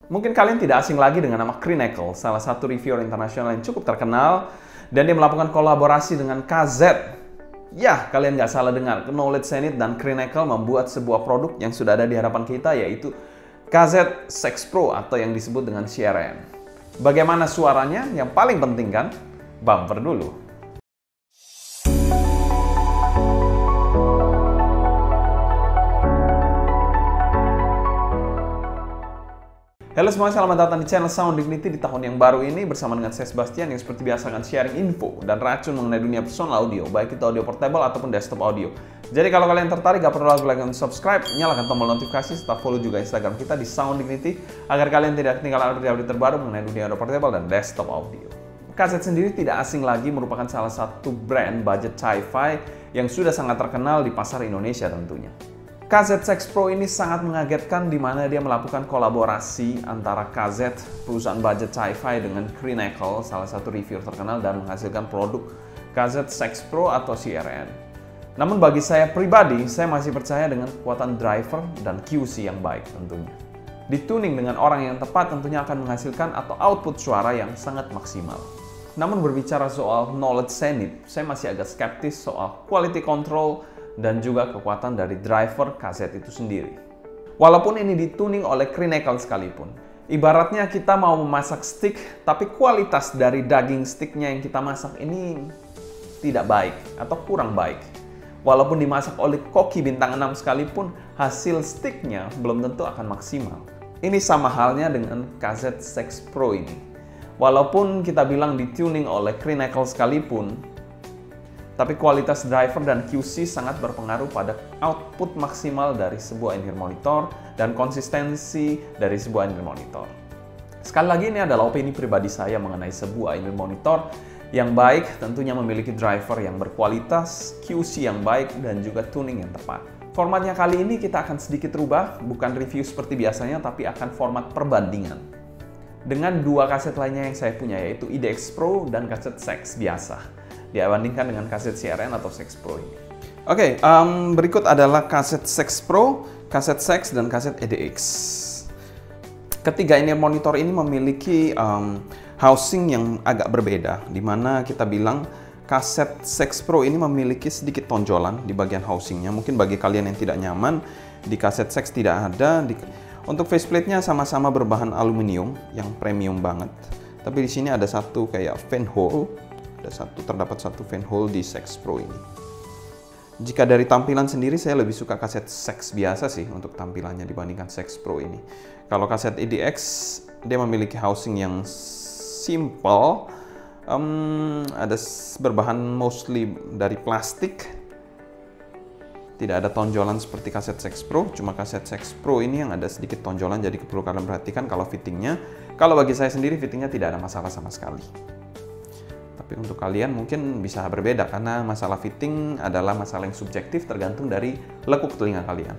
Mungkin kalian tidak asing lagi dengan nama Crinacle, salah satu reviewer internasional yang cukup terkenal, dan dia melakukan kolaborasi dengan KZ. Ya, kalian nggak salah dengar, Knowledge Zenith dan Crinacle membuat sebuah produk yang sudah ada di hadapan kita, yaitu KZ Sex Pro atau yang disebut dengan CRN. Bagaimana suaranya? Yang paling penting kan, bumper dulu. Halo semuanya, selamat datang di channel Sound Dignity di tahun yang baru ini bersama dengan saya Sebastian yang seperti biasa akan sharing info dan racun mengenai dunia personal audio, baik itu audio portable ataupun desktop audio. Jadi kalau kalian tertarik, gak perlu like dan subscribe, nyalakan tombol notifikasi serta follow juga Instagram kita di Sound Dignity agar kalian tidak ketinggalan update terbaru mengenai dunia audio portable dan desktop audio. KZ sendiri tidak asing lagi, merupakan salah satu brand budget hi-fi yang sudah sangat terkenal di pasar Indonesia tentunya. KZ Sex Pro ini sangat mengagetkan di mana dia melakukan kolaborasi antara KZ, perusahaan budget hi-fi, dengan Crinacle, salah satu reviewer terkenal, dan menghasilkan produk KZ Sex Pro atau CRN. Namun bagi saya pribadi, saya masih percaya dengan kekuatan driver dan QC yang baik tentunya. Dituning dengan orang yang tepat tentunya akan menghasilkan atau output suara yang sangat maksimal. Namun berbicara soal Knowledge Zenith, saya masih agak skeptis soal quality control dan juga kekuatan dari driver KZ itu sendiri. Walaupun ini dituning oleh Crinacle sekalipun. Ibaratnya kita mau memasak steak, tapi kualitas dari daging steaknya yang kita masak ini tidak baik atau kurang baik. Walaupun dimasak oleh koki bintang 6 sekalipun, hasil steaknya belum tentu akan maksimal. Ini sama halnya dengan KZ Sex Pro ini. Walaupun kita bilang dituning oleh Crinacle sekalipun, tapi kualitas driver dan QC sangat berpengaruh pada output maksimal dari sebuah in-ear monitor dan konsistensi dari sebuah in-ear monitor. Sekali lagi, ini adalah opini pribadi saya mengenai sebuah in-ear monitor yang baik tentunya memiliki driver yang berkualitas, QC yang baik, dan juga tuning yang tepat. Formatnya kali ini kita akan sedikit rubah, bukan review seperti biasanya, tapi akan format perbandingan dengan dua kaset lainnya yang saya punya, yaitu IDX Pro dan kaset Sex biasa, dibandingkan dengan kaset CRN atau Sex Pro ini. Oke, berikut adalah kaset Sex Pro, kaset Sex, dan kaset EDX. Ketiga in-ear monitor ini memiliki housing yang agak berbeda, di mana kita bilang kaset Sex Pro ini memiliki sedikit tonjolan di bagian housingnya. Mungkin bagi kalian yang tidak nyaman, di kaset Sex tidak ada. Untuk faceplate-nya sama-sama berbahan aluminium yang premium banget. Tapi di sini ada satu kayak fan hole. Terdapat satu fan hole di Sex Pro ini. Jika dari tampilan sendiri, saya lebih suka kaset Sex biasa sih untuk tampilannya dibandingkan Sex Pro ini. Kalau kaset EDX, dia memiliki housing yang simple, ada berbahan mostly dari plastik. Tidak ada tonjolan seperti kaset Sex Pro, cuma kaset Sex Pro ini yang ada sedikit tonjolan, jadi perlu kalian perhatikan kalau fittingnya. Kalau bagi saya sendiri, fittingnya tidak ada masalah sama sekali. Tapi untuk kalian mungkin bisa berbeda, karena masalah fitting adalah masalah yang subjektif tergantung dari lekuk telinga kalian.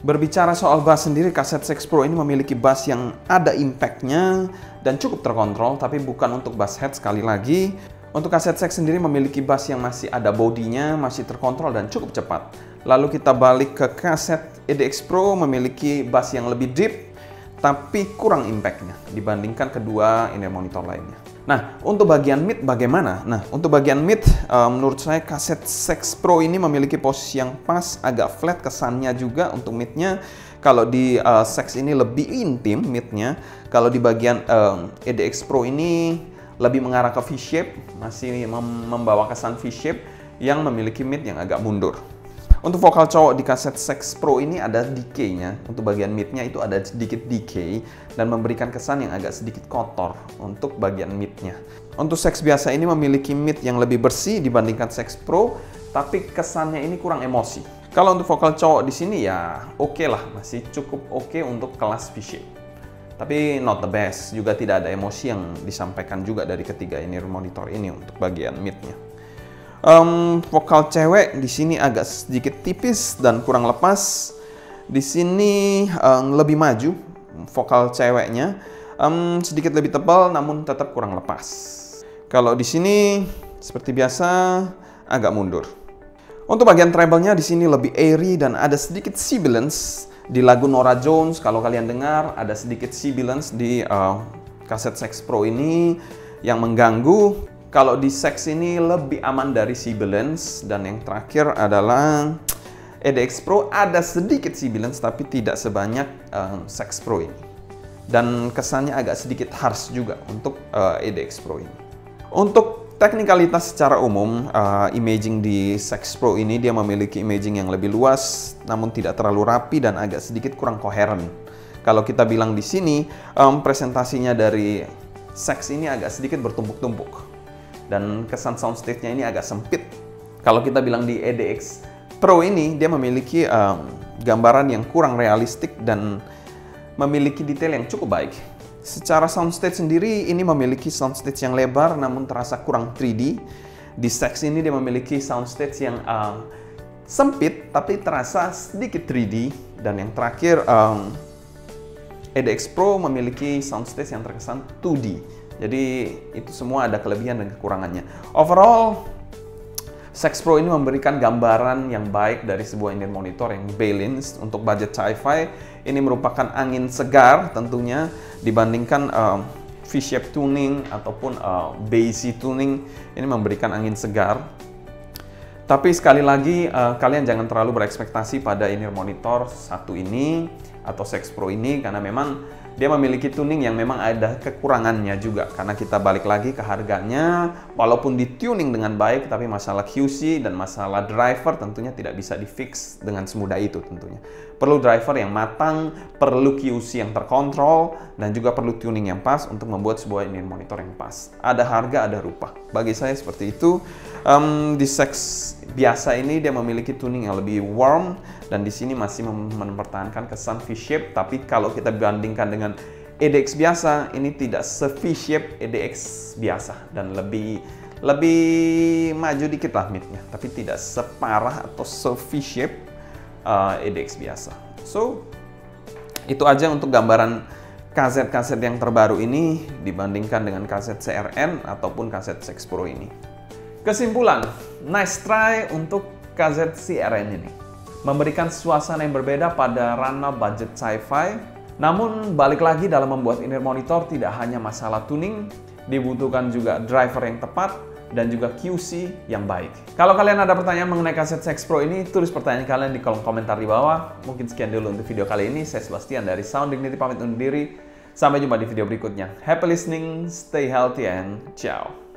Berbicara soal bass sendiri, kaset Sex Pro ini memiliki bass yang ada impact-nya dan cukup terkontrol, tapi bukan untuk bass head sekali lagi. Untuk kaset Sex sendiri memiliki bass yang masih ada bodinya, masih terkontrol dan cukup cepat. Lalu kita balik ke kaset EDX Pro, memiliki bass yang lebih deep, tapi kurang impact-nya dibandingkan kedua in-ear monitor lainnya. Nah, untuk bagian mid bagaimana? Nah, untuk bagian mid, menurut saya kaset Sex Pro ini memiliki posisi yang pas, agak flat kesannya juga untuk midnya. Kalau di Sex ini lebih intim midnya, kalau di bagian EDX Pro ini lebih mengarah ke V-shape, masih membawa kesan V-shape yang memiliki mid yang agak mundur. Untuk vokal cowok di kaset Sex Pro ini ada decay-nya. Untuk bagian mid-nya itu ada sedikit decay dan memberikan kesan yang agak sedikit kotor untuk bagian mid-nya. Untuk Sex biasa ini memiliki mid yang lebih bersih dibandingkan Sex Pro, tapi kesannya ini kurang emosi. Kalau untuk vokal cowok di sini ya oke lah, masih cukup oke untuk kelas V-shape. Tapi not the best, juga tidak ada emosi yang disampaikan juga dari ketiga in-ear monitor ini untuk bagian mid-nya. Vokal cewek di sini agak sedikit tipis dan kurang lepas. Di sini lebih maju vokal ceweknya, sedikit lebih tebal namun tetap kurang lepas. Kalau di sini seperti biasa agak mundur. Untuk bagian treble-nya di sini lebih airy dan ada sedikit sibilance Di lagu Norah Jones, kalau kalian dengar, ada sedikit sibilance di kaset Sax Pro ini yang mengganggu. Kalau di Sax ini lebih aman dari sibilance. Dan yang terakhir adalah EDX Pro ada sedikit sibilance tapi tidak sebanyak Sax Pro ini. Dan kesannya agak sedikit harsh juga untuk EDX Pro ini. Untuk teknikalitas secara umum, imaging di Sax Pro ini dia memiliki imaging yang lebih luas, namun tidak terlalu rapi dan agak sedikit kurang koheren. Kalau kita bilang di sini, presentasinya dari Sax ini agak sedikit bertumpuk-tumpuk. Dan kesan soundstage-nya ini agak sempit. Kalau kita bilang di EDX Pro ini, dia memiliki gambaran yang kurang realistik dan memiliki detail yang cukup baik. Secara soundstage sendiri, ini memiliki soundstage yang lebar namun terasa kurang 3D. Di Sax ini dia memiliki soundstage yang sempit tapi terasa sedikit 3D. Dan yang terakhir, EDX Pro memiliki soundstage yang terkesan 2D. Jadi itu semua ada kelebihan dan kekurangannya. Overall, Sax Pro ini memberikan gambaran yang baik dari sebuah in-ear monitor yang balanced. Untuk budget sci-fi, ini merupakan angin segar tentunya dibandingkan V-shape tuning ataupun bassy tuning. Ini memberikan angin segar. Tapi sekali lagi, kalian jangan terlalu berekspektasi pada in-ear monitor satu ini atau Sax Pro ini, karena memang dia memiliki tuning yang memang ada kekurangannya juga. Karena kita balik lagi ke harganya, walaupun di tuning dengan baik, tapi masalah QC dan masalah driver tentunya tidak bisa di-fix dengan semudah itu tentunya. Perlu driver yang matang, perlu QC yang terkontrol, dan juga perlu tuning yang pas untuk membuat sebuah in-ear monitor yang pas. Ada harga, ada rupa. Bagi saya seperti itu. Di Sax biasa ini dia memiliki tuning yang lebih warm, dan di sini masih mempertahankan kesan V-shape. Tapi kalau kita bandingkan dengan EDX biasa, ini tidak se-V-shape EDX biasa dan lebih maju dikit lah midnya, tapi tidak separah atau se-V-shape EDX biasa. So, itu aja untuk gambaran kaset-kaset yang terbaru ini dibandingkan dengan kaset CRN ataupun kaset Sax Pro ini. Kesimpulan, nice try untuk kaset CRN ini. Memberikan suasana yang berbeda pada ranah budget sci-fi. Namun, balik lagi dalam membuat in-ear monitor tidak hanya masalah tuning, dibutuhkan juga driver yang tepat dan juga QC yang baik. Kalau kalian ada pertanyaan mengenai kaset Sax Pro ini, tulis pertanyaan kalian di kolom komentar di bawah. Mungkin sekian dulu untuk video kali ini. Saya Sebastian dari Sound Dignity pamit undur diri. Sampai jumpa di video berikutnya. Happy listening, stay healthy, and ciao.